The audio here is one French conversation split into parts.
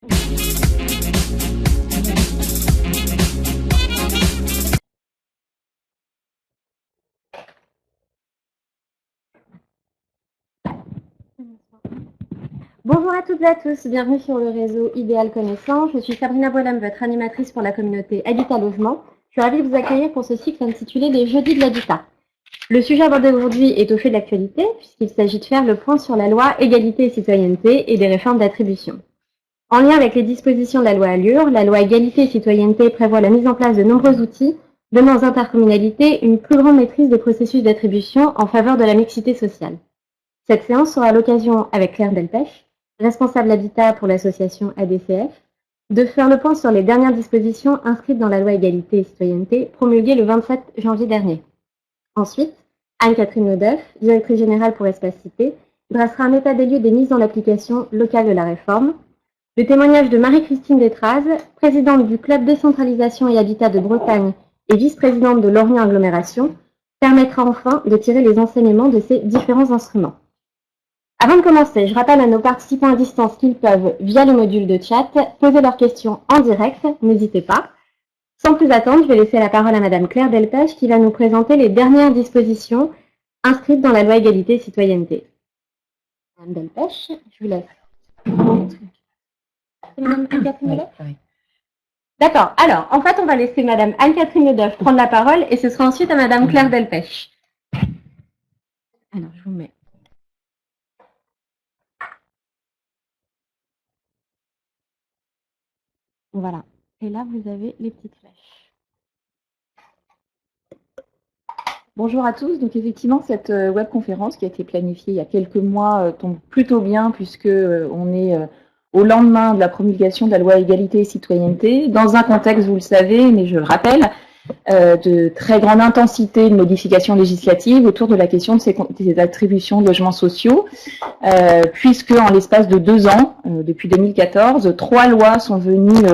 Bonjour à toutes et à tous, bienvenue sur le réseau Idéal Connaissance. Je suis Sabrina Bolam, votre animatrice pour la communauté Habitat Logement. Je suis ravie de vous accueillir pour ce cycle intitulé Les Jeudis de l'Habitat. Le sujet abordé aujourd'hui est au fait de l'actualité, puisqu'il s'agit de faire le point sur la loi Égalité et Citoyenneté et des réformes d'attribution. En lien avec les dispositions de la loi Allure, la loi Égalité et Citoyenneté prévoit la mise en place de nombreux outils donnant aux intercommunalités une plus grande maîtrise des processus d'attribution en faveur de la mixité sociale. Cette séance sera l'occasion, avec Claire Delpech, responsable habitat pour l'association ADCF, de faire le point sur les dernières dispositions inscrites dans la loi Égalité et Citoyenneté promulguée le 27 janvier dernier. Ensuite, Anne-Catherine Ledeuf, directrice générale pour Espace Cité, dressera un état des lieux des mises dans l'application locale de la réforme. Le témoignage de Marie-Christine Détraz, présidente du Club Décentralisation et Habitat de Bretagne et vice-présidente de Lorient Agglomération, permettra enfin de tirer les enseignements de ces différents instruments. Avant de commencer, je rappelle à nos participants à distance qu'ils peuvent, via le module de chat, poser leurs questions en direct, n'hésitez pas. Sans plus attendre, je vais laisser la parole à Madame Claire Delpech qui va nous présenter les dernières dispositions inscrites dans la loi Égalité et Citoyenneté. Madame Delpech, je vous laisse. C'est Madame Anne-Catherine Ledeuf ? Oui. D'accord. Alors, en fait, on va laisser Madame Anne-Catherine Ledeuf prendre la parole et ce sera ensuite à Madame Claire Delpech. Alors, je vous mets. Voilà. Et là, vous avez les petites flèches. Bonjour à tous. Donc effectivement, cette webconférence qui a été planifiée il y a quelques mois tombe plutôt bien puisque on est au lendemain de la promulgation de la loi Égalité et Citoyenneté, dans un contexte, vous le savez, mais je le rappelle, de très grande intensité de modifications législatives autour de la question de ces attributions de logements sociaux, puisque en l'espace de 2 ans, depuis 2014, 3 lois sont venues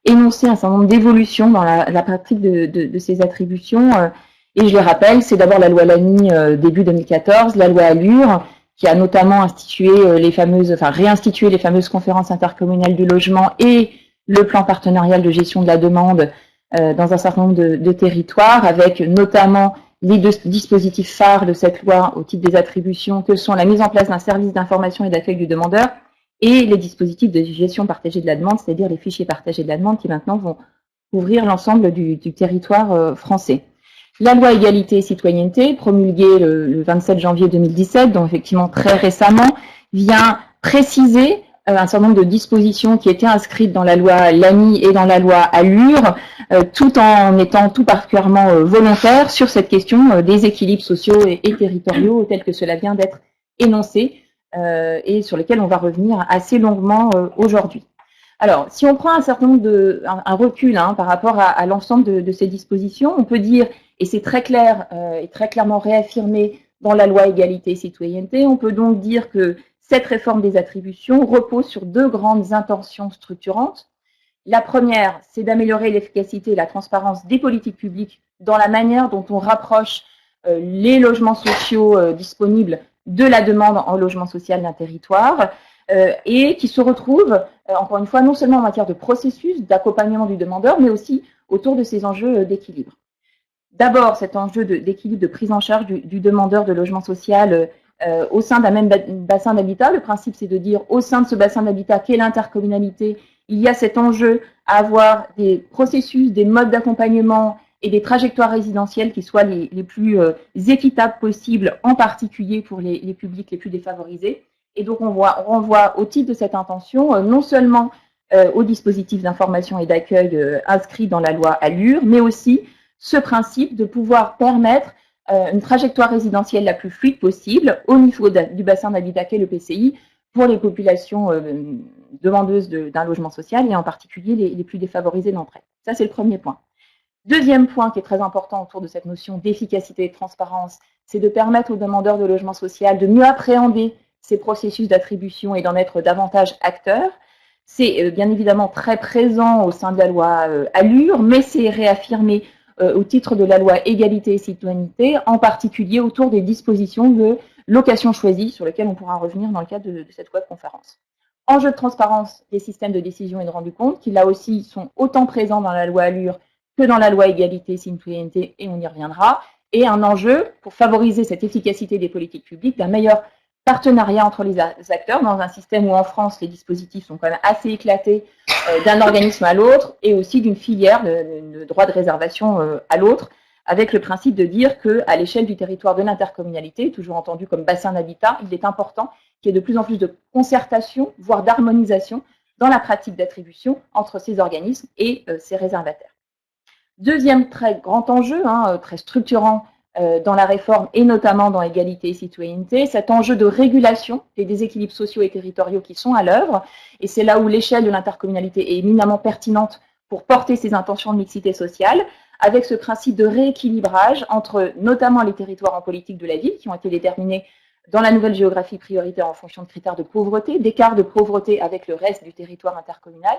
énoncer un certain nombre d'évolutions dans la pratique de ces attributions. Et je les rappelle, c'est d'abord la loi Lamy début 2014, la loi Allure, qui a notamment réinstitué les fameuses conférences intercommunales du logement et le plan partenarial de gestion de la demande dans un certain nombre de territoires, avec notamment les 2 dispositifs phares de cette loi au titre des attributions, que sont la mise en place d'un service d'information et d'accueil du demandeur et les dispositifs de gestion partagée de la demande, c'est-à-dire les fichiers partagés de la demande qui maintenant vont couvrir l'ensemble du territoire français. La loi Égalité et Citoyenneté, promulguée le 27 janvier 2017, donc effectivement très récemment, vient préciser un certain nombre de dispositions qui étaient inscrites dans la loi Lamy et dans la loi Allure, tout en étant tout particulièrement volontaire sur cette question des équilibres sociaux et territoriaux tels que cela vient d'être énoncé et sur lesquels on va revenir assez longuement aujourd'hui. Alors, si on prend un certain nombre un recul par rapport à l'ensemble de ces dispositions, on peut dire, et c'est très clair et très clairement réaffirmé dans la loi Égalité et Citoyenneté, on peut donc dire que cette réforme des attributions repose sur 2 grandes intentions structurantes. La première, c'est d'améliorer l'efficacité et la transparence des politiques publiques dans la manière dont on rapproche les logements sociaux disponibles de la demande en logement social d'un territoire, et qui se retrouve, encore une fois, non seulement en matière de processus d'accompagnement du demandeur, mais aussi autour de ces enjeux d'équilibre. D'abord, cet enjeu d'équilibre de prise en charge du demandeur de logement social au sein d'un même bassin d'habitat. Le principe, c'est de dire, au sein de ce bassin d'habitat qu'est l'intercommunalité, il y a cet enjeu à avoir des processus, des modes d'accompagnement et des trajectoires résidentielles qui soient les plus équitables possibles, en particulier pour les publics les plus défavorisés. Et donc, on renvoie au titre de cette intention, non seulement au dispositif d'information et d'accueil inscrit dans la loi Allure, mais aussi ce principe de pouvoir permettre une trajectoire résidentielle la plus fluide possible au niveau du bassin d'habitat qu'est le PCI pour les populations demandeuses d'un logement social et en particulier les plus défavorisées d'entre elles. Ça, c'est le premier point. Deuxième point qui est très important autour de cette notion d'efficacité et de transparence, c'est de permettre aux demandeurs de logement social de mieux appréhender ces processus d'attribution et d'en être davantage acteurs. C'est bien évidemment très présent au sein de la loi Allure, mais c'est réaffirmé au titre de la loi Égalité et Citoyenneté, en particulier autour des dispositions de location choisie, sur lesquelles on pourra revenir dans le cadre de cette webconférence. enjeux de transparence des systèmes de décision et de rendu compte, qui là aussi sont autant présents dans la loi Allure que dans la loi Égalité et Citoyenneté, et on y reviendra, et un enjeu pour favoriser cette efficacité des politiques publiques, d'un meilleur partenariat entre les acteurs dans un système où en France les dispositifs sont quand même assez éclatés d'un organisme à l'autre et aussi d'une filière de droit de réservation à l'autre, avec le principe de dire qu'à l'échelle du territoire de l'intercommunalité, toujours entendu comme bassin d'habitat, il est important qu'il y ait de plus en plus de concertation, voire d'harmonisation dans la pratique d'attribution entre ces organismes et ces réservataires. Deuxième très grand enjeu, très structurant dans la réforme et notamment dans Égalité et Citoyenneté, cet enjeu de régulation des déséquilibres sociaux et territoriaux qui sont à l'œuvre. Et c'est là où l'échelle de l'intercommunalité est éminemment pertinente pour porter ces intentions de mixité sociale, avec ce principe de rééquilibrage entre notamment les territoires en politique de la ville qui ont été déterminés dans la nouvelle géographie prioritaire en fonction de critères de pauvreté, d'écart de pauvreté avec le reste du territoire intercommunal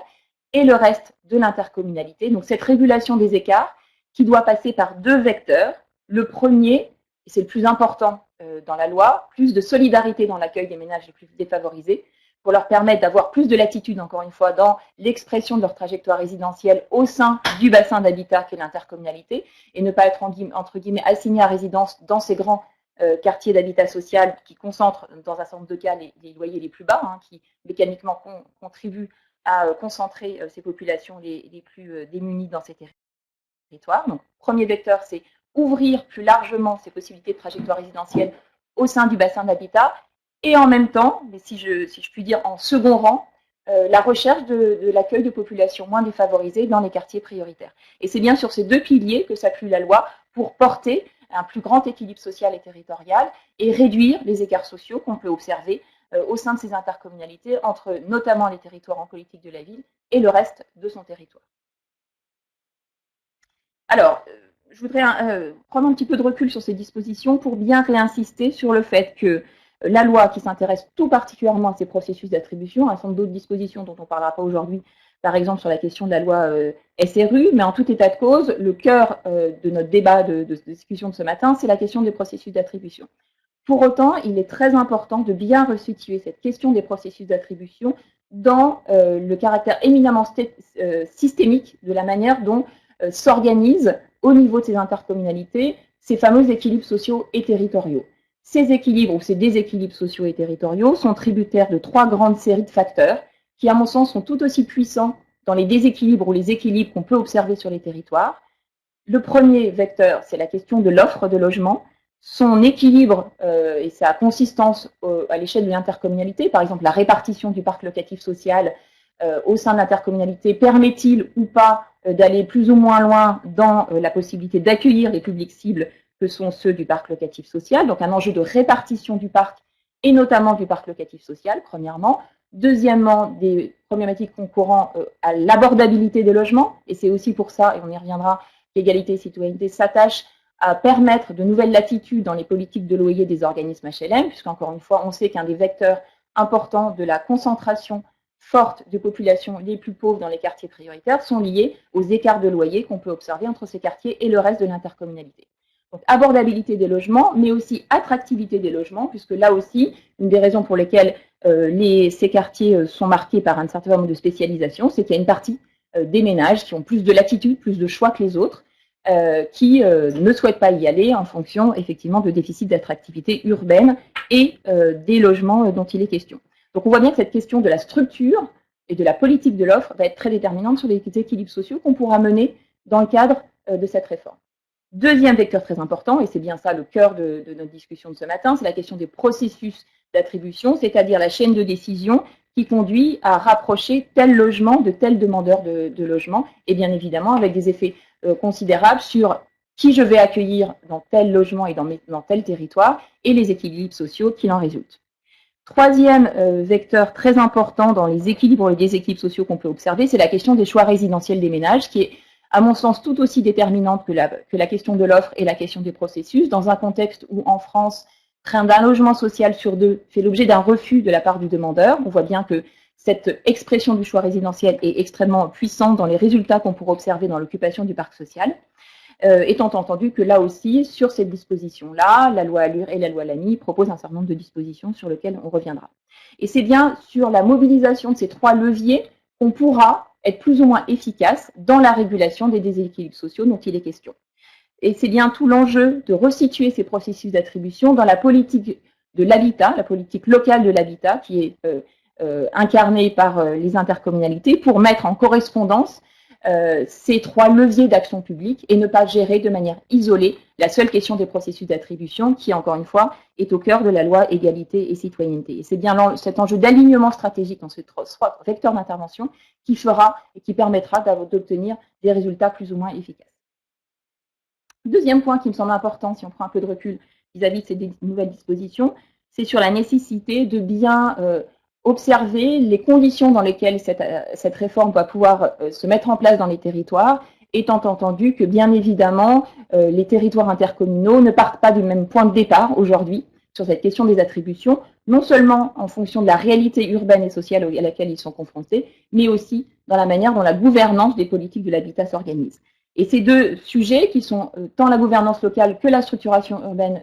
et le reste de l'intercommunalité. Donc cette régulation des écarts qui doit passer par deux vecteurs. Le premier, et c'est le plus important dans la loi, plus de solidarité dans l'accueil des ménages les plus défavorisés, pour leur permettre d'avoir plus de latitude, encore une fois, dans l'expression de leur trajectoire résidentielle au sein du bassin d'habitat qu'est l'intercommunalité, et ne pas être, entre guillemets, assigné à résidence dans ces grands quartiers d'habitat social qui concentrent, dans un certain nombre de cas, les loyers les plus bas, qui mécaniquement contribuent à concentrer ces populations les plus démunies dans ces territoires. Donc, premier vecteur, c'est ouvrir plus largement ces possibilités de trajectoire résidentielle au sein du bassin d'habitat, et en même temps, mais si je puis dire en second rang, la recherche de l'accueil de populations moins défavorisées dans les quartiers prioritaires. Et c'est bien sur ces deux piliers que s'appuie la loi pour porter un plus grand équilibre social et territorial et réduire les écarts sociaux qu'on peut observer au sein de ces intercommunalités entre notamment les territoires en politique de la ville et le reste de son territoire. Alors, je voudrais prendre un petit peu de recul sur ces dispositions pour bien réinsister sur le fait que la loi qui s'intéresse tout particulièrement à ces processus d'attribution, un certain nombre d'autres dispositions dont on ne parlera pas aujourd'hui, par exemple sur la question de la loi SRU, mais en tout état de cause, le cœur de notre débat de discussion de ce matin, c'est la question des processus d'attribution. Pour autant, il est très important de bien resituer cette question des processus d'attribution dans le caractère éminemment systémique de la manière dont s'organisent au niveau de ces intercommunalités ces fameux équilibres sociaux et territoriaux. Ces équilibres ou ces déséquilibres sociaux et territoriaux sont tributaires de trois grandes séries de facteurs qui, à mon sens, sont tout aussi puissants dans les déséquilibres ou les équilibres qu'on peut observer sur les territoires. Le premier vecteur, c'est la question de l'offre de logement, son équilibre et sa consistance à l'échelle de l'intercommunalité, par exemple la répartition du parc locatif social au sein de l'intercommunalité, permet-il ou pas d'aller plus ou moins loin dans la possibilité d'accueillir les publics cibles que sont ceux du parc locatif social, donc un enjeu de répartition du parc et notamment du parc locatif social, premièrement. Deuxièmement, des problématiques concourant à l'abordabilité des logements, et c'est aussi pour ça, et on y reviendra, qu'Égalité et Citoyenneté s'attache à permettre de nouvelles latitudes dans les politiques de loyer des organismes HLM, puisqu'encore une fois, on sait qu'un des vecteurs importants de la concentration forte de populations les plus pauvres dans les quartiers prioritaires sont liés aux écarts de loyer qu'on peut observer entre ces quartiers et le reste de l'intercommunalité. Donc, abordabilité des logements, mais aussi attractivité des logements, puisque là aussi, une des raisons pour lesquelles ces quartiers sont marqués par un certain nombre de spécialisation, c'est qu'il y a une partie des ménages qui ont plus de latitude, plus de choix que les autres, qui ne souhaitent pas y aller en fonction, effectivement, de déficit d'attractivité urbaine et des logements dont il est question. Donc, on voit bien que cette question de la structure et de la politique de l'offre va être très déterminante sur les équilibres sociaux qu'on pourra mener dans le cadre de cette réforme. Deuxième vecteur très important, et c'est bien ça le cœur de notre discussion de ce matin, c'est la question des processus d'attribution, c'est-à-dire la chaîne de décision qui conduit à rapprocher tel logement de tel demandeur de logement, et bien évidemment avec des effets considérables sur qui je vais accueillir dans tel logement et dans tel territoire, et les équilibres sociaux qui en résultent. Troisième vecteur très important dans les équilibres et les déséquilibres sociaux qu'on peut observer, c'est la question des choix résidentiels des ménages, qui est à mon sens, tout aussi déterminante que la question de l'offre et la question des processus, dans un contexte où, en France, près d'un logement social sur deux fait l'objet d'un refus de la part du demandeur. On voit bien que cette expression du choix résidentiel est extrêmement puissante dans les résultats qu'on pourrait observer dans l'occupation du parc social. étant entendu que là aussi, sur cette disposition-là, la loi ALUR et la loi Lamy proposent un certain nombre de dispositions sur lesquelles on reviendra. Et c'est bien sur la mobilisation de ces 3 leviers qu'on pourra être plus ou moins efficace dans la régulation des déséquilibres sociaux dont il est question. Et c'est bien tout l'enjeu de resituer ces processus d'attribution dans la politique de l'habitat, la politique locale de l'habitat, qui est incarnée par les intercommunalités, pour mettre en correspondance ces 3 leviers d'action publique et ne pas gérer de manière isolée la seule question des processus d'attribution qui, encore une fois, est au cœur de la loi égalité et citoyenneté. Et c'est bien cet enjeu d'alignement stratégique dans ces 3 vecteurs d'intervention qui fera et qui permettra d'obtenir des résultats plus ou moins efficaces. Deuxième point qui me semble important, si on prend un peu de recul vis-à-vis de ces nouvelles dispositions, c'est sur la nécessité de bien observer les conditions dans lesquelles cette réforme va pouvoir se mettre en place dans les territoires, étant entendu que, bien évidemment, les territoires intercommunaux ne partent pas du même point de départ aujourd'hui sur cette question des attributions, non seulement en fonction de la réalité urbaine et sociale à laquelle ils sont confrontés, mais aussi dans la manière dont la gouvernance des politiques de l'habitat s'organise. Et ces 2 sujets, qui sont tant la gouvernance locale que la structuration urbaine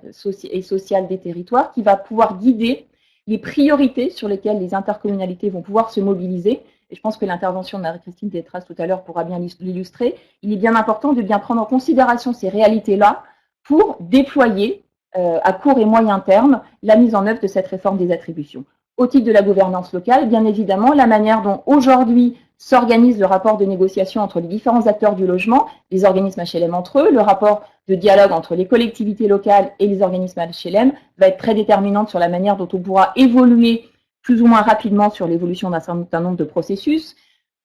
et sociale des territoires, qui va pouvoir guider les priorités sur lesquelles les intercommunalités vont pouvoir se mobiliser. Et je pense que l'intervention de Marie-Christine Tétras tout à l'heure pourra bien l'illustrer. Il est bien important de bien prendre en considération ces réalités-là pour déployer à court et moyen terme la mise en œuvre de cette réforme des attributions. Au titre de la gouvernance locale, bien évidemment, la manière dont aujourd'hui s'organise le rapport de négociation entre les différents acteurs du logement, les organismes HLM entre eux, le rapport de dialogue entre les collectivités locales et les organismes HLM va être très déterminante sur la manière dont on pourra évoluer plus ou moins rapidement sur l'évolution d'un certain nombre de processus.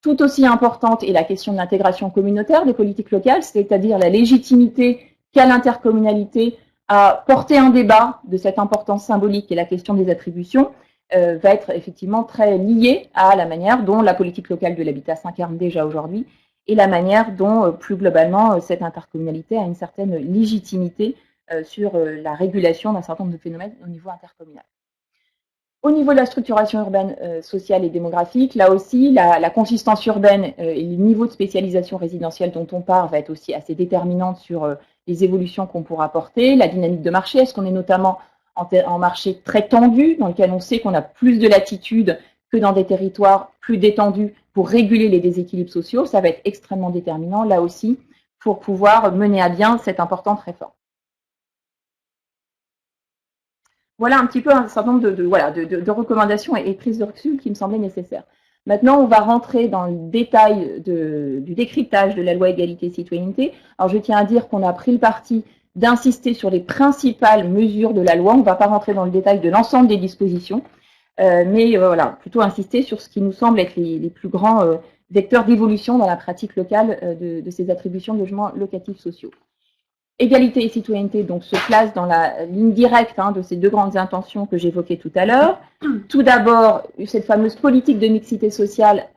Tout aussi importante est la question de l'intégration communautaire des politiques locales, c'est-à-dire la légitimité qu'a l'intercommunalité à porter un débat de cette importance symbolique et la question des attributions va être effectivement très liée à la manière dont la politique locale de l'habitat s'incarne déjà aujourd'hui et la manière dont, plus globalement, cette intercommunalité a une certaine légitimité sur la régulation d'un certain nombre de phénomènes au niveau intercommunal. Au niveau de la structuration urbaine, sociale et démographique, là aussi, la consistance urbaine et le niveau de spécialisation résidentielle dont on part va être aussi assez déterminante sur les évolutions qu'on pourra apporter, la dynamique de marché. Est-ce qu'on est notamment en marché très tendu, dans lequel on sait qu'on a plus de latitude que dans des territoires plus détendus pour réguler les déséquilibres sociaux? Ça va être extrêmement déterminant, là aussi, pour pouvoir mener à bien cette importante réforme. Voilà un petit peu un certain nombre de recommandations et prises de recul qui me semblaient nécessaires. Maintenant, on va rentrer dans le détail du décryptage de la loi égalité et citoyenneté. Alors, je tiens à dire qu'on a pris le parti d'insister sur les principales mesures de la loi. On ne va pas rentrer dans le détail de l'ensemble des dispositions, mais voilà, plutôt insister sur ce qui nous semble être les plus grands vecteurs d'évolution dans la pratique locale de ces attributions de logements locatifs sociaux. Égalité et citoyenneté donc se place dans la ligne directe de ces 2 grandes intentions que j'évoquais tout à l'heure. Tout d'abord, cette fameuse politique de mixité sociale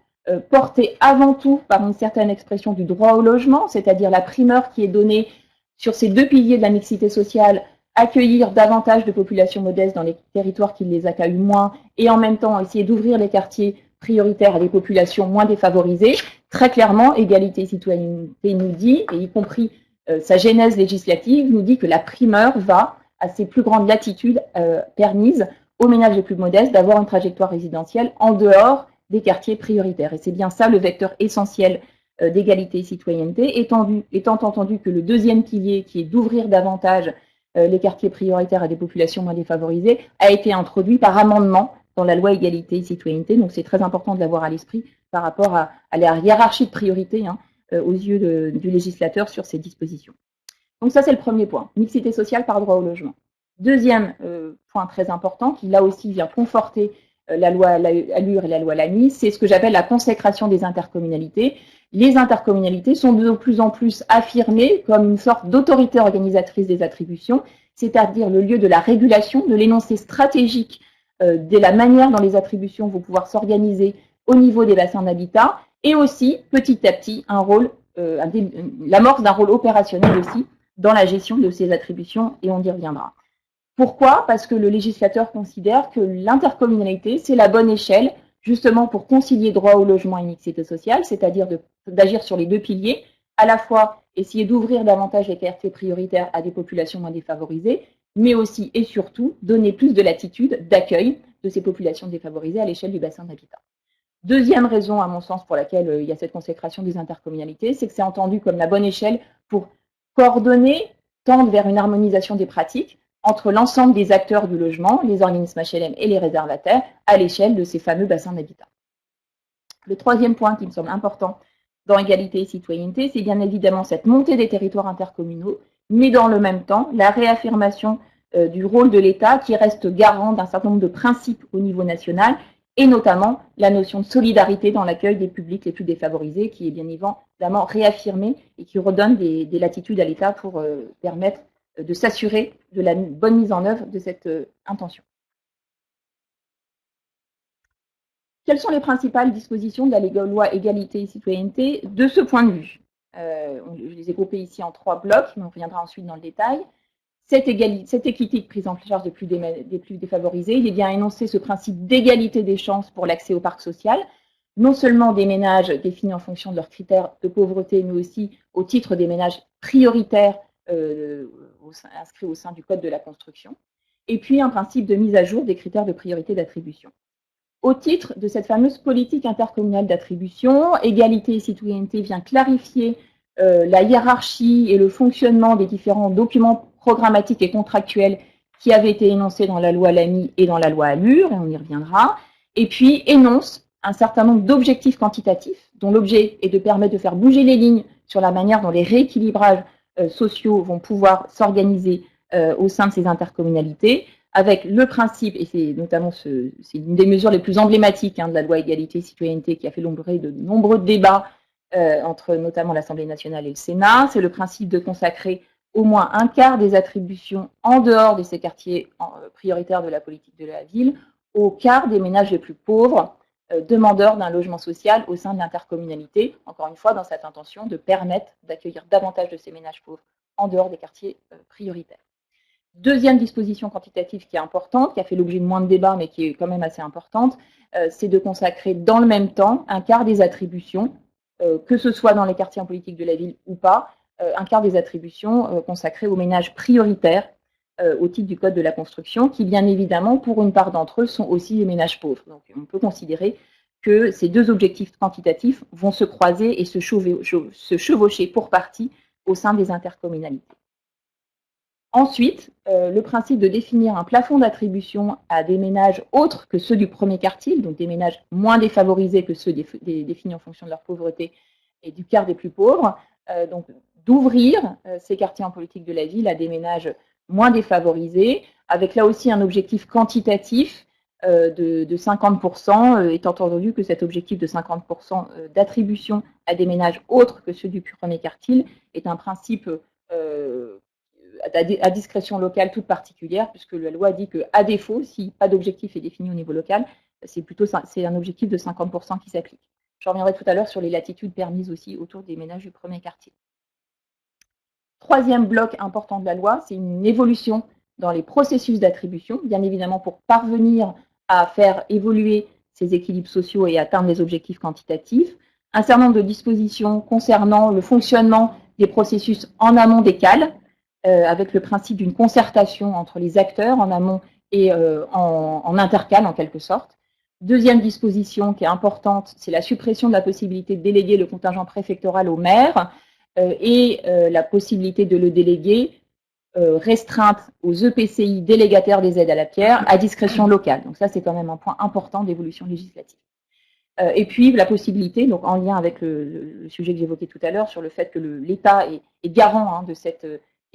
portée avant tout par une certaine expression du droit au logement, c'est-à-dire la primeur qui est donnée sur ces 2 piliers de la mixité sociale, accueillir davantage de populations modestes dans les territoires qui les accueillent moins et en même temps essayer d'ouvrir les quartiers prioritaires à des populations moins défavorisées. Très clairement, égalité et citoyenneté nous dit, et y compris sa genèse législative, nous dit que la primeur va à ces plus grandes latitudes permises aux ménages les plus modestes d'avoir une trajectoire résidentielle en dehors des quartiers prioritaires. Et c'est bien ça le vecteur essentiel d'égalité et citoyenneté, étant entendu que le 2e pilier, qui est d'ouvrir davantage les quartiers prioritaires à des populations moins défavorisées, a été introduit par amendement dans la loi égalité et citoyenneté. Donc c'est très important de l'avoir à l'esprit par rapport à la hiérarchie de priorité aux yeux du législateur sur ces dispositions. Donc ça, c'est le premier point, mixité sociale par droit au logement. Deuxième point très important, qui là aussi vient conforter la loi ALUR et la loi Lamy, c'est ce que j'appelle la consécration des intercommunalités. Les intercommunalités sont de plus en plus affirmées comme une sorte d'autorité organisatrice des attributions, c'est-à-dire le lieu de la régulation, de l'énoncé stratégique de la manière dont les attributions vont pouvoir s'organiser au niveau des bassins d'habitat, et aussi, petit à petit, l'amorce d'un rôle opérationnel aussi dans la gestion de ces attributions, et on y reviendra. Pourquoi? Parce que le législateur considère que l'intercommunalité, c'est la bonne échelle, justement pour concilier droit au logement et mixité sociale, c'est-à-dire d'agir sur les 2 piliers, à la fois essayer d'ouvrir davantage les quartiers prioritaires à des populations moins défavorisées, mais aussi et surtout donner plus de latitude d'accueil de ces populations défavorisées à l'échelle du bassin d'habitat. Deuxième raison, à mon sens, pour laquelle il y a cette consécration des intercommunalités, c'est que c'est entendu comme la bonne échelle pour coordonner, tendre vers une harmonisation des pratiques entre l'ensemble des acteurs du logement, les organismes HLM et les réservataires, à l'échelle de ces fameux bassins d'habitat. Le troisième point qui me semble important dans égalité et citoyenneté, c'est bien évidemment cette montée des territoires intercommunaux, mais dans le même temps, la réaffirmation du rôle de l'État qui reste garant d'un certain nombre de principes au niveau national, et notamment la notion de solidarité dans l'accueil des publics les plus défavorisés, qui est bien évidemment réaffirmée et qui redonne des latitudes à l'État pour permettre de s'assurer de la bonne mise en œuvre de cette intention. Quelles sont les principales dispositions de la loi égalité et citoyenneté de ce point de vue? Je les ai groupées ici en 3 blocs, mais on reviendra ensuite dans le détail. Cette équité de prise en charge des plus défavorisés, il est bien énoncé ce principe d'égalité des chances pour l'accès au parc social, non seulement des ménages définis en fonction de leurs critères de pauvreté, mais aussi au titre des ménages prioritaires inscrits au sein du Code de la construction, et puis un principe de mise à jour des critères de priorité d'attribution. Au titre de cette fameuse politique intercommunale d'attribution, égalité et citoyenneté vient clarifier la hiérarchie et le fonctionnement des différents documents programmatiques et contractuels qui avaient été énoncés dans la loi Lamy et dans la loi Allure, et on y reviendra, et puis énonce un certain nombre d'objectifs quantitatifs, dont l'objet est de permettre de faire bouger les lignes sur la manière dont les rééquilibrages sociaux vont pouvoir s'organiser au sein de ces intercommunalités, avec le principe, et c'est notamment c'est une des mesures les plus emblématiques de la loi égalité et citoyenneté qui a fait l'objet de nombreux débats entre notamment l'Assemblée nationale et le Sénat, c'est le principe de consacrer au moins un quart des attributions en dehors de ces quartiers prioritaires de la politique de la ville, au quart des ménages les plus pauvres, demandeurs d'un logement social au sein de l'intercommunalité, encore une fois dans cette intention de permettre d'accueillir davantage de ces ménages pauvres en dehors des quartiers prioritaires. Deuxième disposition quantitative qui est importante, qui a fait l'objet de moins de débats, mais qui est quand même assez importante, c'est de consacrer dans le même temps un quart des attributions, que ce soit dans les quartiers en politique de la ville ou pas, un quart des attributions consacrées aux ménages prioritaires au titre du Code de la construction, qui bien évidemment, pour une part d'entre eux, sont aussi les ménages pauvres. Donc on peut considérer que ces deux objectifs quantitatifs vont se croiser et se chevaucher pour partie au sein des intercommunalités. Ensuite, le principe de définir un plafond d'attribution à des ménages autres que ceux du premier quartile, donc des ménages moins défavorisés que ceux définis en fonction de leur pauvreté et du quart des plus pauvres, donc d'ouvrir ces quartiers en politique de la ville à des ménages moins défavorisés, avec là aussi un objectif quantitatif de 50%, étant entendu que cet objectif de 50% d'attribution à des ménages autres que ceux du premier quartile est un principe à discrétion locale toute particulière, puisque la loi dit qu'à défaut, si pas d'objectif est défini au niveau local, c'est un objectif de 50% qui s'applique. Je reviendrai tout à l'heure sur les latitudes permises aussi autour des ménages du premier quartier. Troisième bloc important de la loi, c'est une évolution dans les processus d'attribution, bien évidemment pour parvenir à faire évoluer ces équilibres sociaux et atteindre les objectifs quantitatifs. Un certain nombre de dispositions concernant le fonctionnement des processus en amont des CAL, avec le principe d'une concertation entre les acteurs en amont et en intercal en quelque sorte. Deuxième disposition qui est importante, c'est la suppression de la possibilité de déléguer le contingent préfectoral au maire et la possibilité de le déléguer restreinte aux EPCI délégataires des aides à la pierre à discrétion locale. Donc ça, c'est quand même un point important d'évolution législative. Et puis la possibilité, donc en lien avec le sujet que j'évoquais tout à l'heure, sur le fait que l'État est garant de cette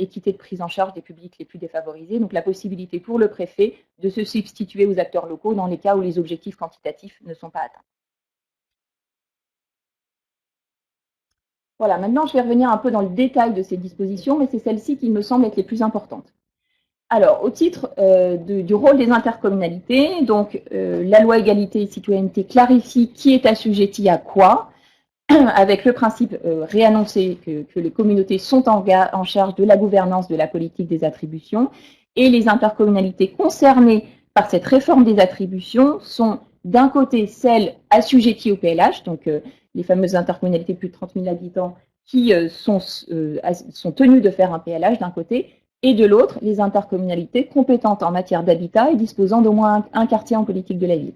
équité de prise en charge des publics les plus défavorisés, donc la possibilité pour le préfet de se substituer aux acteurs locaux dans les cas où les objectifs quantitatifs ne sont pas atteints. Voilà, maintenant je vais revenir un peu dans le détail de ces dispositions, mais c'est celles-ci qui me semblent être les plus importantes. Alors, au titre du rôle des intercommunalités, donc la loi égalité et citoyenneté clarifie qui est assujetti à quoi, avec le principe réannoncé que les communautés sont en charge de la gouvernance de la politique des attributions, et les intercommunalités concernées par cette réforme des attributions sont d'un côté celles assujetties au PLH, donc les fameuses intercommunalités de plus de 30 000 habitants, qui sont tenues de faire un PLH d'un côté, et de l'autre, les intercommunalités compétentes en matière d'habitat et disposant d'au moins un quartier en politique de la ville.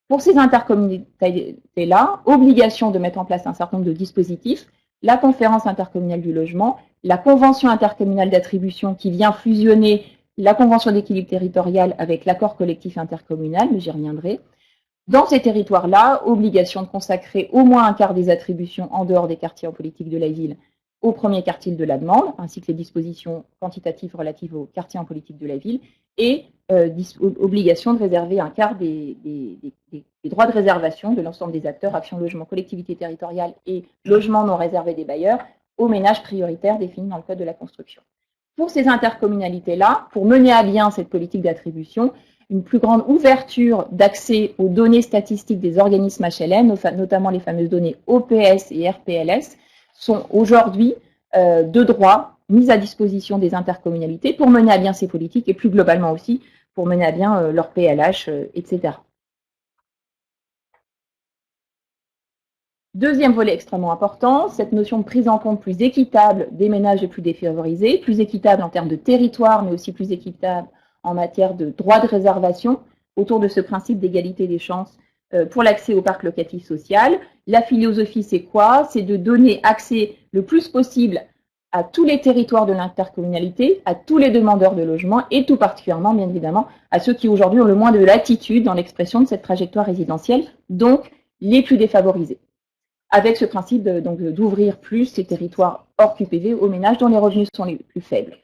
Pour ces intercommunalités-là, obligation de mettre en place un certain nombre de dispositifs, la conférence intercommunale du logement, la convention intercommunale d'attribution qui vient fusionner la convention d'équilibre territorial avec l'accord collectif intercommunal, mais j'y reviendrai. Dans ces territoires-là, obligation de consacrer au moins un quart des attributions en dehors des quartiers en politique de la ville au premier quartile de la demande, ainsi que les dispositions quantitatives relatives aux quartiers en politique de la ville, et obligation de réserver un quart des droits de réservation de l'ensemble des acteurs, Action Logement, collectivité territoriale et logement non réservé des bailleurs, aux ménages prioritaires définis dans le Code de la construction. Pour ces intercommunalités-là, pour mener à bien cette politique d'attribution, une plus grande ouverture d'accès aux données statistiques des organismes HLM, notamment les fameuses données OPS et RPLS, sont aujourd'hui de droit mises à disposition des intercommunalités pour mener à bien ces politiques et plus globalement aussi pour mener à bien leur PLH, etc. Deuxième volet extrêmement important, cette notion de prise en compte plus équitable des ménages les plus défavorisés, plus équitable en termes de territoire, mais aussi plus équitable en matière de droit de réservation, autour de ce principe d'égalité des chances pour l'accès au parc locatif social. La philosophie, c'est quoi? C'est de donner accès le plus possible à tous les territoires de l'intercommunalité, à tous les demandeurs de logement et tout particulièrement, bien évidemment, à ceux qui aujourd'hui ont le moins de latitude dans l'expression de cette trajectoire résidentielle, donc les plus défavorisés. Avec ce principe d'ouvrir plus ces territoires hors QPV aux ménages dont les revenus sont les plus faibles.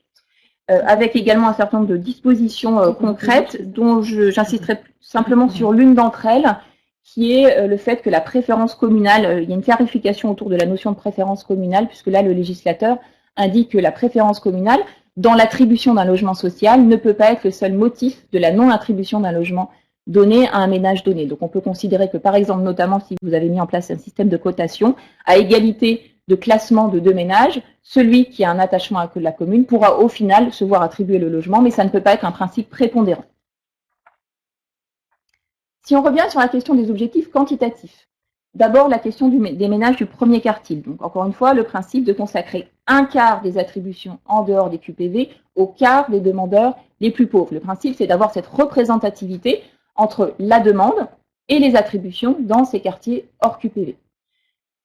Avec également un certain nombre de dispositions concrètes dont j'insisterai simplement sur l'une d'entre elles, qui est le fait que la préférence communale, il y a une clarification autour de la notion de préférence communale, puisque là, le législateur indique que la préférence communale, dans l'attribution d'un logement social, ne peut pas être le seul motif de la non-attribution d'un logement donné à un ménage donné. Donc on peut considérer que, par exemple, notamment si vous avez mis en place un système de cotation, à égalité de classement de deux ménages, celui qui a un attachement à la commune pourra au final se voir attribuer le logement, mais ça ne peut pas être un principe prépondérant. Si on revient sur la question des objectifs quantitatifs, d'abord la question des ménages du premier quartile. Donc encore une fois, le principe de consacrer un quart des attributions en dehors des QPV au quart des demandeurs les plus pauvres. Le principe, c'est d'avoir cette représentativité entre la demande et les attributions dans ces quartiers hors QPV.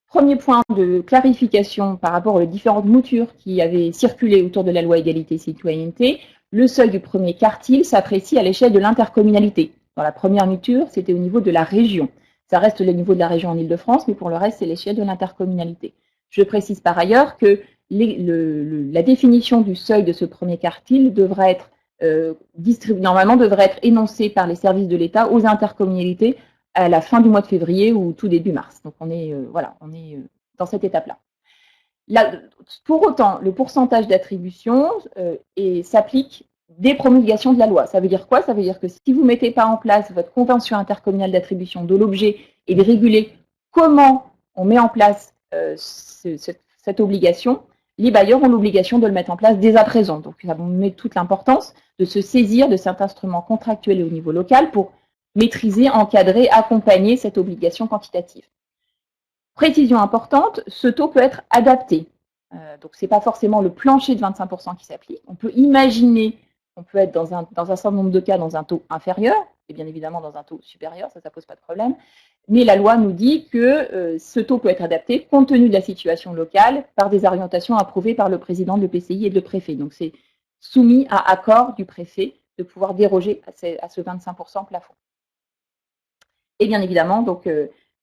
Premier point de clarification par rapport aux différentes moutures qui avaient circulé autour de la loi égalité et citoyenneté, le seuil du premier quartile s'apprécie à l'échelle de l'intercommunalité. Dans la première mouture, c'était au niveau de la région. Ça reste le niveau de la région en Île-de-France, mais pour le reste, c'est l'échelle de l'intercommunalité. Je précise par ailleurs que la définition du seuil de ce premier quartile devrait être normalement devrait être énoncée par les services de l'État aux intercommunalités à la fin du mois de février ou tout début mars. Donc on est dans cette étape-là. Pour autant, le pourcentage d'attribution s'applique dès promulgation de la loi. Ça veut dire quoi? Ça veut dire que si vous ne mettez pas en place votre convention intercommunale d'attribution dont l'objet est de réguler comment on met en place cette obligation, les bailleurs ont l'obligation de le mettre en place dès à présent. Donc ça met toute l'importance de se saisir de cet instrument contractuel au niveau local pour maîtriser, encadrer, accompagner cette obligation quantitative. Précision importante, ce taux peut être adapté. Donc ce n'est pas forcément le plancher de 25% qui s'applique. On peut imaginer qu'on peut être dans un certain nombre de cas dans un taux inférieur, et bien évidemment dans un taux supérieur, ça ne pose pas de problème. Mais la loi nous dit que ce taux peut être adapté compte tenu de la situation locale par des orientations approuvées par le président de l'EPCI et le préfet. Donc c'est soumis à accord du préfet de pouvoir déroger à ce 25% plafond. Et bien évidemment, donc,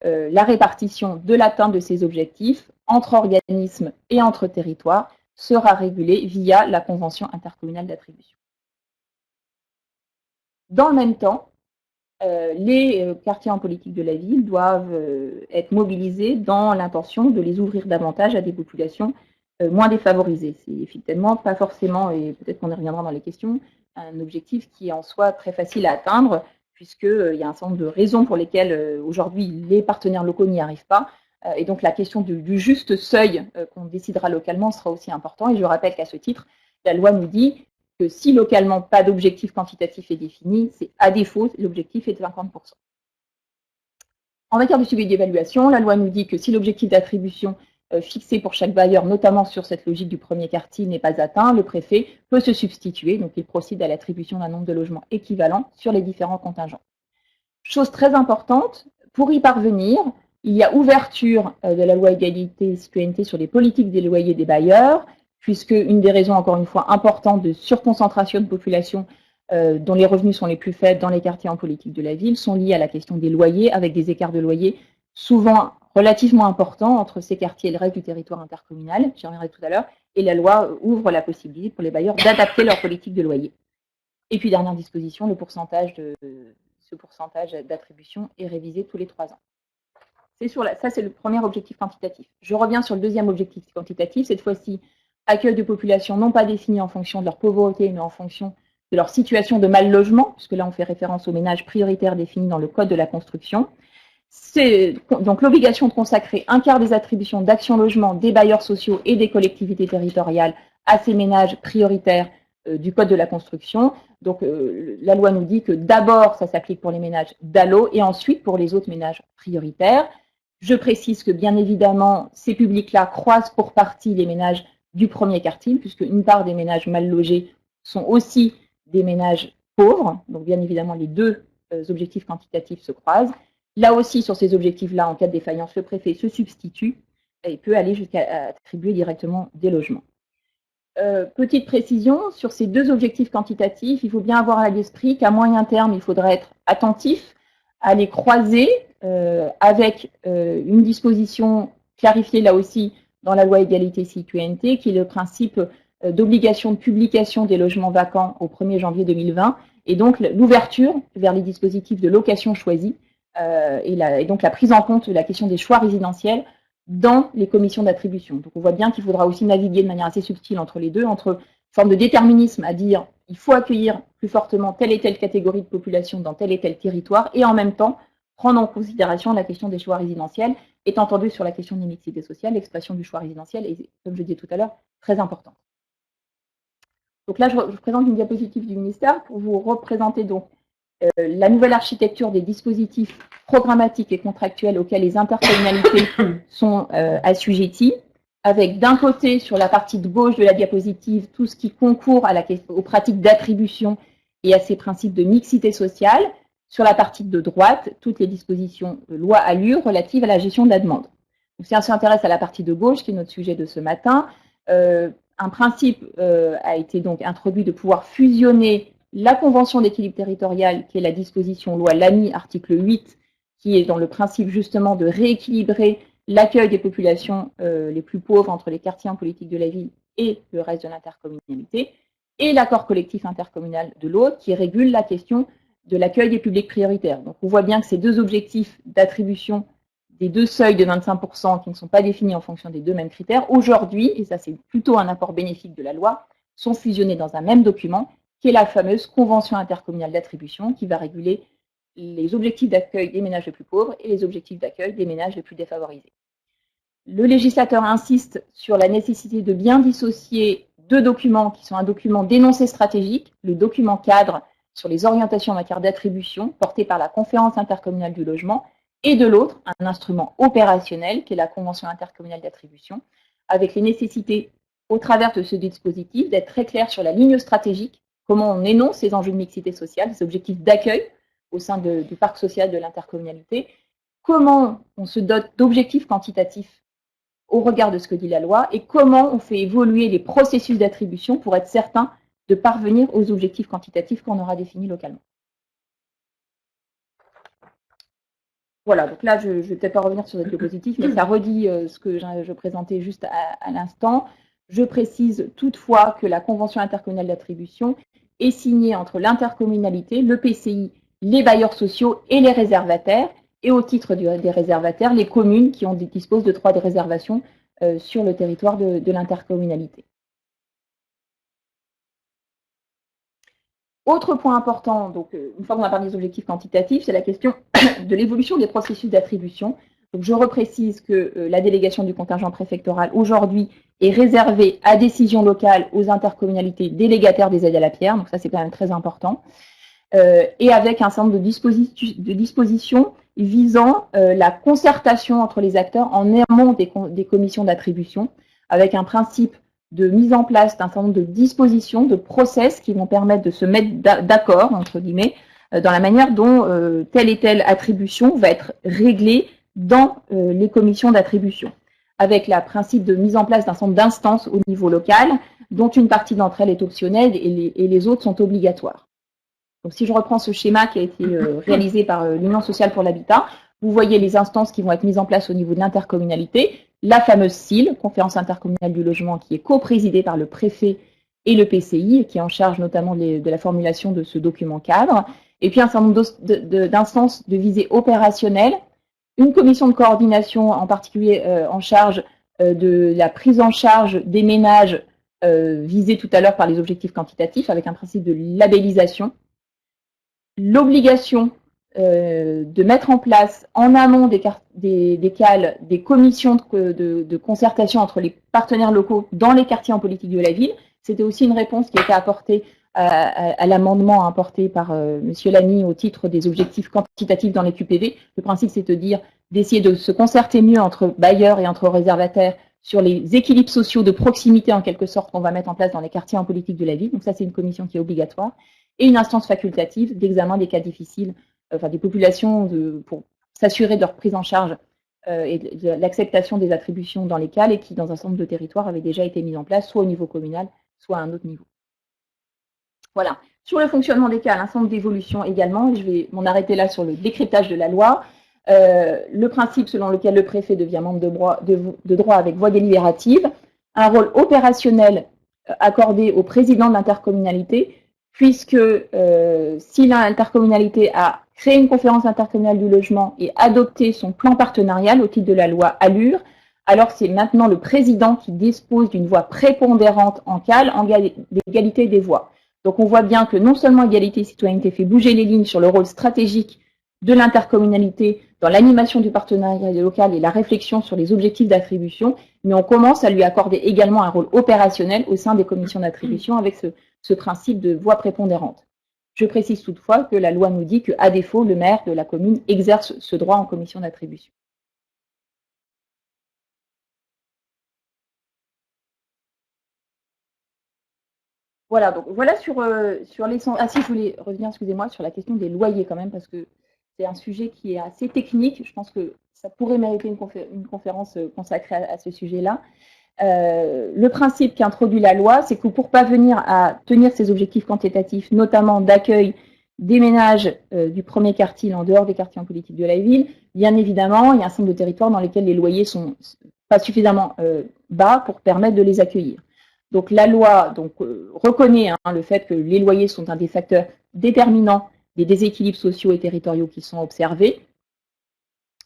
la répartition de l'atteinte de ces objectifs entre organismes et entre territoires sera régulée via la convention intercommunale d'attribution. Dans le même temps, les quartiers en politique de la ville doivent être mobilisés dans l'intention de les ouvrir davantage à des populations moins défavorisées. C'est effectivement pas forcément, et peut-être qu'on y reviendra dans les questions, un objectif qui est en soi très facile à atteindre, puisqu'il y a un certain nombre de raisons pour lesquelles aujourd'hui les partenaires locaux n'y arrivent pas. Et donc la question du juste seuil qu'on décidera localement sera aussi important. Et je rappelle qu'à ce titre, la loi nous dit que si localement pas d'objectif quantitatif est défini, c'est à défaut, l'objectif est de 50%. En matière de suivi d'évaluation, la loi nous dit que si l'objectif d'attribution fixé pour chaque bailleur, notamment sur cette logique du premier quartile, n'est pas atteint, le préfet peut se substituer, donc il procède à l'attribution d'un nombre de logements équivalent sur les différents contingents. Chose très importante, pour y parvenir, il y a ouverture de la loi égalité et citoyenneté sur les politiques des loyers des bailleurs, puisque une des raisons, encore une fois, importantes de surconcentration de population dont les revenus sont les plus faibles dans les quartiers en politique de la ville sont liées à la question des loyers, avec des écarts de loyers souvent relativement importants entre ces quartiers et le reste du territoire intercommunal, j'y reviendrai tout à l'heure, et la loi ouvre la possibilité pour les bailleurs d'adapter leur politique de loyer. Et puis, dernière disposition, ce pourcentage d'attribution est révisé tous les 3 ans. Ça, c'est le premier objectif quantitatif. Je reviens sur le deuxième objectif quantitatif, cette fois-ci, accueil de populations non pas définies en fonction de leur pauvreté, mais en fonction de leur situation de mal logement, puisque là, on fait référence aux ménages prioritaires définis dans le Code de la construction. C'est donc l'obligation de consacrer un quart des attributions d'action logement des bailleurs sociaux et des collectivités territoriales à ces ménages prioritaires du Code de la construction. Donc, la loi nous dit que d'abord, ça s'applique pour les ménages DALO et ensuite pour les autres ménages prioritaires. Je précise que, bien évidemment, ces publics-là croisent pour partie les ménages du premier quartile, puisque une part des ménages mal logés sont aussi des ménages pauvres. Donc, bien évidemment, les deux objectifs quantitatifs se croisent. Là aussi, sur ces objectifs-là, en cas de défaillance, le préfet se substitue et peut aller jusqu'à attribuer directement des logements. Petite précision, sur ces deux objectifs quantitatifs, il faut bien avoir à l'esprit qu'à moyen terme, il faudra être attentif à les croiser avec une disposition clarifiée là aussi dans la loi égalité et citoyenneté, qui est le principe d'obligation de publication des logements vacants au 1er janvier 2020, et donc l'ouverture vers les dispositifs de location choisie, et donc la prise en compte de la question des choix résidentiels dans les commissions d'attribution. Donc on voit bien qu'il faudra aussi naviguer de manière assez subtile entre les deux, entre forme de déterminisme à dire il faut accueillir plus fortement telle et telle catégorie de population dans tel et tel territoire, et en même temps prendre en considération la question des choix résidentiels, étant entendu sur la question de mixité sociale, l'expression du choix résidentiel est, comme je disais tout à l'heure, très importante. Donc là, je présente une diapositive du ministère pour vous représenter donc la nouvelle architecture des dispositifs programmatiques et contractuels auxquels les intercommunalités sont assujetties, avec d'un côté, sur la partie de gauche de la diapositive, tout ce qui concourt aux pratiques d'attribution et à ces principes de mixité sociale, sur la partie de droite, toutes les dispositions de loi ALUR relatives à la gestion de la demande. Donc, si on s'intéresse à la partie de gauche, qui est notre sujet de ce matin, un principe a été donc introduit de pouvoir fusionner la convention d'équilibre territorial, qui est la disposition loi Lamy, article 8, qui est dans le principe justement de rééquilibrer l'accueil des populations les plus pauvres entre les quartiers en politique de la ville et le reste de l'intercommunalité, et l'accord collectif intercommunal de l'autre, qui régule la question de l'accueil des publics prioritaires. Donc on voit bien que ces deux objectifs d'attribution des deux seuils de 25% qui ne sont pas définis en fonction des deux mêmes critères, aujourd'hui, et ça c'est plutôt un apport bénéfique de la loi, sont fusionnés dans un même document, qui est la fameuse convention intercommunale d'attribution, qui va réguler les objectifs d'accueil des ménages les plus pauvres et les objectifs d'accueil des ménages les plus défavorisés. Le législateur insiste sur la nécessité de bien dissocier deux documents qui sont un document d'énoncé stratégique, le document cadre sur les orientations en matière d'attribution porté par la conférence intercommunale du logement, et de l'autre, un instrument opérationnel qui est la convention intercommunale d'attribution, avec les nécessités au travers de ce dispositif d'être très clair sur la ligne stratégique, comment on énonce ces enjeux de mixité sociale, ces objectifs d'accueil au sein du parc social de l'intercommunalité, comment on se dote d'objectifs quantitatifs au regard de ce que dit la loi, et comment on fait évoluer les processus d'attribution pour être certain de parvenir aux objectifs quantitatifs qu'on aura définis localement. Voilà, donc là, je ne vais peut-être pas revenir sur cette diapositive, mais ça redit ce que je présentais juste à l'instant. Je précise toutefois que la convention intercommunale d'attribution est signée entre l'intercommunalité, le PCI, les bailleurs sociaux et les réservataires, et au titre des réservataires, les communes qui disposent de droits de réservation sur le territoire de l'intercommunalité. Autre point important, donc une fois qu'on a parlé des objectifs quantitatifs, c'est la question de l'évolution des processus d'attribution. Donc je reprécise que la délégation du contingent préfectoral aujourd'hui est réservée à décision locale aux intercommunalités délégataires des aides à la pierre, donc ça c'est quand même très important, et avec un certain nombre de dispositions visant la concertation entre les acteurs en amont des commissions d'attribution, avec un principe de mise en place d'un certain nombre de dispositions, de process qui vont permettre de se mettre d'accord, entre guillemets, dans la manière dont telle et telle attribution va être réglée dans les commissions d'attribution, avec le principe de mise en place d'un certain nombre d'instances au niveau local, dont une partie d'entre elles est optionnelle et les autres sont obligatoires. Donc, si je reprends ce schéma qui a été réalisé par l'Union sociale pour l'habitat, vous voyez les instances qui vont être mises en place au niveau de l'intercommunalité, la fameuse CIL, Conférence intercommunale du logement, qui est coprésidée par le préfet et le PCI, qui est en charge notamment de la formulation de ce document cadre, et puis un certain nombre d'instances de visée opérationnelle, une commission de coordination en particulier en charge de la prise en charge des ménages visés tout à l'heure par les objectifs quantitatifs, avec un principe de labellisation, l'obligation de mettre en place en amont des CAL des commissions de concertation entre les partenaires locaux dans les quartiers en politique de la ville. C'était aussi une réponse qui a été apportée à l'amendement apporté par M. Lamy au titre des objectifs quantitatifs dans les QPV. Le principe, c'est de dire d'essayer de se concerter mieux entre bailleurs et entre réservataires sur les équilibres sociaux de proximité, en quelque sorte, qu'on va mettre en place dans les quartiers en politique de la ville. Donc ça, c'est une commission qui est obligatoire. Et une instance facultative d'examen des cas difficiles, enfin des populations, pour s'assurer de leur prise en charge et de l'acceptation des attributions dans les CAL, et qui, dans un certain nombre de territoires, avait déjà été mise en place, soit au niveau communal, soit à un autre niveau. Voilà. Sur le fonctionnement des CAL, un certain nombre d'évolutions également, et je vais m'en arrêter là sur le décryptage de la loi. Le principe selon lequel le préfet devient membre de droit avec voix délibérative, un rôle opérationnel accordé au président de l'intercommunalité, puisque si l'intercommunalité a créé une conférence intercommunale du logement et adopté son plan partenarial au titre de la loi ALUR, alors c'est maintenant le président qui dispose d'une voix prépondérante en CAL en l'égalité des voix. Donc on voit bien que non seulement Égalité et Citoyenneté fait bouger les lignes sur le rôle stratégique de l'intercommunalité dans l'animation du partenariat local et la réflexion sur les objectifs d'attribution, mais on commence à lui accorder également un rôle opérationnel au sein des commissions d'attribution avec ce principe de voix prépondérante. Je précise toutefois que la loi nous dit qu'à défaut, le maire de la commune exerce ce droit en commission d'attribution. Voilà, donc voilà sur les... Ah si, je voulais revenir, excusez-moi, sur la question des loyers quand même, parce que c'est un sujet qui est assez technique. Je pense que ça pourrait mériter une conférence consacrée à ce sujet-là. Le principe qu'introduit la loi, c'est que pour parvenir à tenir ces objectifs quantitatifs, notamment d'accueil des ménages du premier quartile en dehors des quartiers en politique de la ville, bien évidemment, il y a un certain nombre de territoires dans lesquels les loyers sont pas suffisamment bas pour permettre de les accueillir. Donc la loi reconnaît le fait que les loyers sont un des facteurs déterminants des déséquilibres sociaux et territoriaux qui sont observés.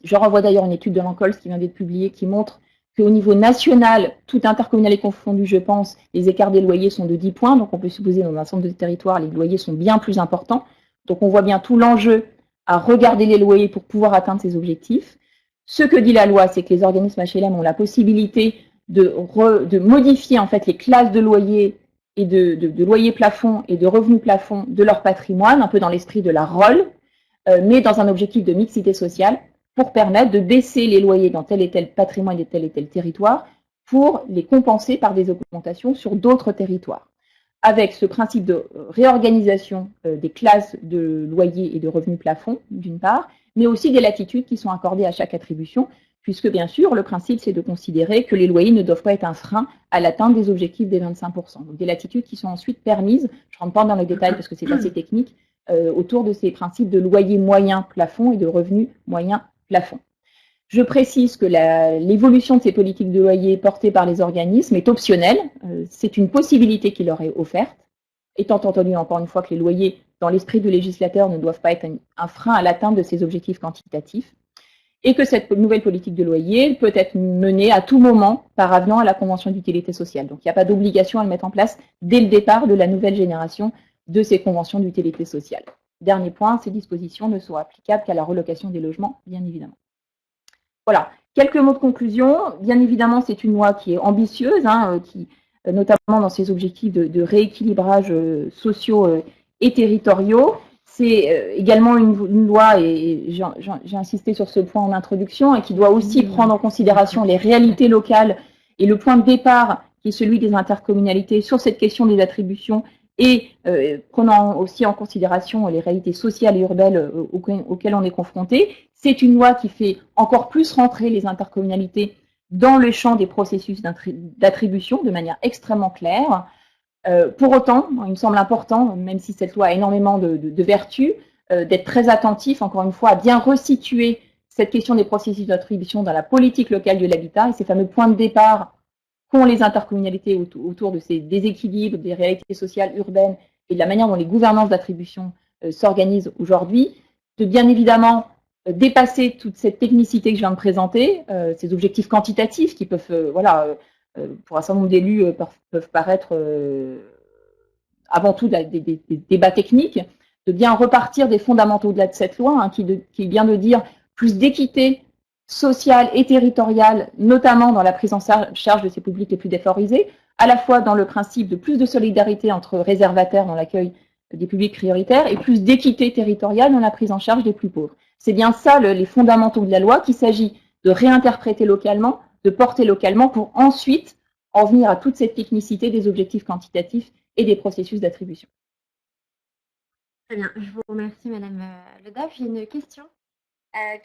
Je renvoie d'ailleurs une étude de l'Ancols qui vient d'être publiée qui montre qu'au niveau national, tout intercommunal est confondu, je pense, les écarts des loyers sont de 10 points. Donc on peut supposer dans un certain nombre de territoires, les loyers sont bien plus importants. Donc on voit bien tout l'enjeu à regarder les loyers pour pouvoir atteindre ces objectifs. Ce que dit la loi, c'est que les organismes HLM ont la possibilité de modifier en fait les classes de loyers et de loyers plafonds et de revenus plafonds de leur patrimoine, un peu dans l'esprit de la ROL, mais dans un objectif de mixité sociale pour permettre de baisser les loyers dans tel et tel patrimoine et tel territoire pour les compenser par des augmentations sur d'autres territoires. Avec ce principe de réorganisation des classes de loyers et de revenus plafonds, d'une part, mais aussi des latitudes qui sont accordées à chaque attribution, puisque bien sûr, le principe, c'est de considérer que les loyers ne doivent pas être un frein à l'atteinte des objectifs des 25%. Donc des latitudes qui sont ensuite permises, je ne rentre pas dans les détails parce que c'est assez technique, autour de ces principes de loyer moyen plafond et de revenus moyen plafond. Je précise que l'évolution de ces politiques de loyer portées par les organismes est optionnelle. C'est une possibilité qui leur est offerte, étant entendu encore une fois que les loyers, dans l'esprit du législateur, ne doivent pas être un frein à l'atteinte de ces objectifs quantitatifs, et que cette nouvelle politique de loyer peut être menée à tout moment par avenant à la convention d'utilité sociale. Donc il n'y a pas d'obligation à le mettre en place dès le départ de la nouvelle génération de ces conventions d'utilité sociale. Dernier point, ces dispositions ne sont applicables qu'à la relocation des logements, bien évidemment. Voilà, quelques mots de conclusion. Bien évidemment, c'est une loi qui est ambitieuse, qui, notamment dans ses objectifs de rééquilibrage sociaux et territoriaux. c'est également une loi, et j'ai insisté sur ce point en introduction, et qui doit aussi prendre en considération les réalités locales et le point de départ qui est celui des intercommunalités sur cette question des attributions, et prenant aussi en considération les réalités sociales et urbaines auxquelles on est confronté. C'est une loi qui fait encore plus rentrer les intercommunalités dans le champ des processus d'attribution de manière extrêmement claire. Pour autant, il me semble important, même si cette loi a énormément de vertus, d'être très attentif, encore une fois, à bien resituer cette question des processus d'attribution dans la politique locale de l'habitat et ces fameux points de départ qu'ont les intercommunalités autour de ces déséquilibres, des réalités sociales urbaines et de la manière dont les gouvernances d'attribution s'organisent aujourd'hui, de bien évidemment dépasser toute cette technicité que je viens de présenter, ces objectifs quantitatifs qui peuvent, pour un certain nombre d'élus, peuvent paraître avant tout des débats techniques, de bien repartir des fondamentaux de cette loi, hein, qui est bien de dire plus d'équité sociale et territoriale, notamment dans la prise en charge de ces publics les plus défavorisés, à la fois dans le principe de plus de solidarité entre réservataires dans l'accueil des publics prioritaires et plus d'équité territoriale dans la prise en charge des plus pauvres. C'est bien ça les fondamentaux de la loi qu'il s'agit de réinterpréter localement, de porter localement pour ensuite en venir à toute cette technicité des objectifs quantitatifs et des processus d'attribution. Très bien, je vous remercie Madame Le Daf. J'ai une question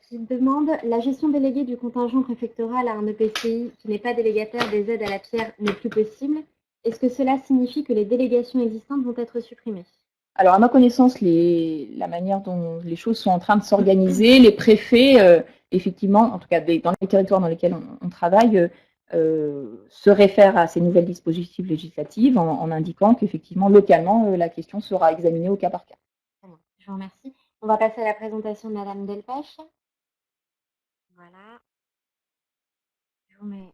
qui demande la gestion déléguée du contingent préfectoral à un EPCI qui n'est pas délégataire des aides à la pierre n'est plus possible. Est-ce que cela signifie que les délégations existantes vont être supprimées? Alors, à ma connaissance, la manière dont les choses sont en train de s'organiser, les préfets, effectivement, en tout cas dans les territoires dans lesquels on travaille, se réfèrent à ces nouvelles dispositifs législatives en indiquant qu'effectivement, localement, la question sera examinée au cas par cas. Je vous remercie. On va passer à la présentation de Madame Delpech. Voilà. Je vous mets